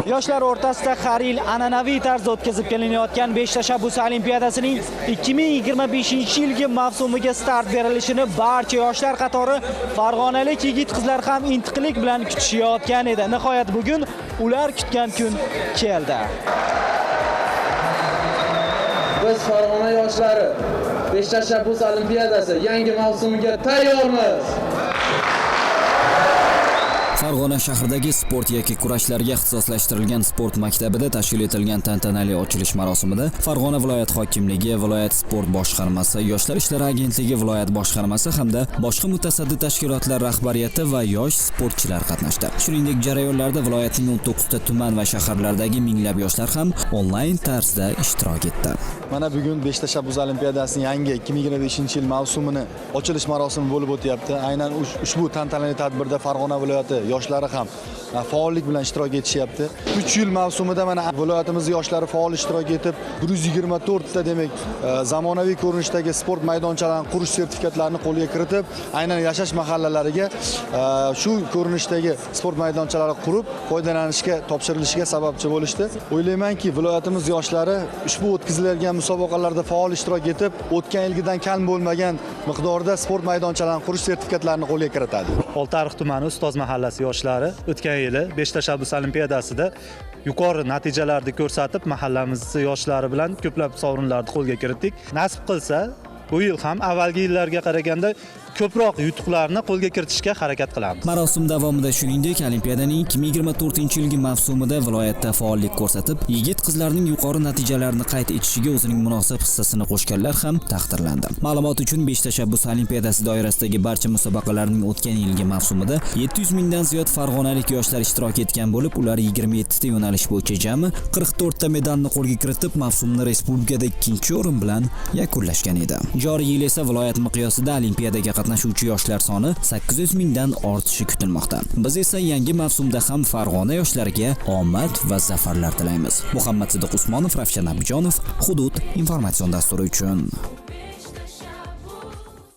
Yoshlar o'rtasida har yil an'anaviy tarzda o'tkazib kelinayotgan 5 tashabbus olimpiadasining 2025-yilgi mavsumiga start berilishini barcha yoshlar qatori farg'onalik yigit-qizlar ham intiqlik bilan kutishayotgan edi. Nihoyat bugun ular kutgan kun keldi. Biz Farg'ona yoshlari 5 tashabbus olimpiadasi yangi mavsumiga tayyormiz. Farg'ona shahridagi sport yoki kurashlarga ixtisoslashtirilgan sport maktabida tashkil etilgan tantanali ochilish marosimida Farg'ona viloyat hokimligi, viloyat sport boshqarmasi, yoshlar ishlari agentligi viloyat boshqarmasi hamda boshqa mutasaddi tashkilotlar rahbariyati va yosh sportchilar qatnashdi. Shuningdek, jarayonlarda viloyatning 19 ta tuman va shaharlardagi minglab yoshlar ham onlayn tarzda ishtirok etdi. Mana bugun 5 tashabbus olimpiadasining yangi 2025-yil mavsumini ochilish marosimi bo'lib o'tyapti. Aynan ushbu tantanali tadbirda Farg'ona viloyati yoshlari ham faollik bilan ishtirok etishyapti. 3 yil mavsumida mana viloyatimiz yoshlari faol ishtirok etib, 124 ta demak zamonaviy ko'rinishdagi sport maydonchalarining qurish sertifikatlarini qo'lga kiritib, aynan yashash mahallalariga shu ko'rinishdagi sport maydonchalari qurib, foydalanishga topshirilishiga sababchi bo'lishdi. O'ylaymanki, viloyatimiz yoshlari ushbu o'tkaziladigan musobaqalarda faol ishtirok etib, o'tgan yilgidan kam bo'lmagan miqdorda sport maydonchalarining qurish sertifikatlarini qo'lga kiritadi. Oltiariq tumani ustoz mahallasi yoshlari o'tgan yili 5 tashabbus olimpiadasida yuqori natijalarni ko'rsatib, mahallamiz yoshlari bilan ko'plab sovrinlarni qo'lga kiritdik. Nasib qilsa, bu yil ham avvalgi yillarga qaraganda ko'proq yutuqlarni qo'lga kiritishga harakat qilamiz. Marosim davomida shuningdek, olimpiadaning 2024-yilgi mavsumida viloyatda faollik ko'rsatib, yigit-qizlarning yuqori natijalarini qayd etishiga o'zining munosib hissasini qo'shganlar ham taqdirlandi. Ma'lumot uchun 5 tashabbus olimpiadasi doirasidagi barcha musobaqalarning o'tgan yilgi mavsumida 700 mingdan ziyod farg'onalik yoshlar ishtirok etgan bo'lib, ular 27 ta yo'nalish bo'yicha jami 44 ta medalni qo'lga kiritib, mavsumni respublikada 2-o'rin bilan yakunlashgan edi. Joriy yil esa viloyat miqyosida olimpiadaga qatnashuvchi yoshlar soni 800 mingdan ortishi kutilmoqda. Biz esa yangi mavsumda ham Farg'ona yoshlariga omad va zafarlar tilaymiz. Muhammad Sidiq Usmonov, Ravshan Abjonov, Hudud informatsion dasturi uchun.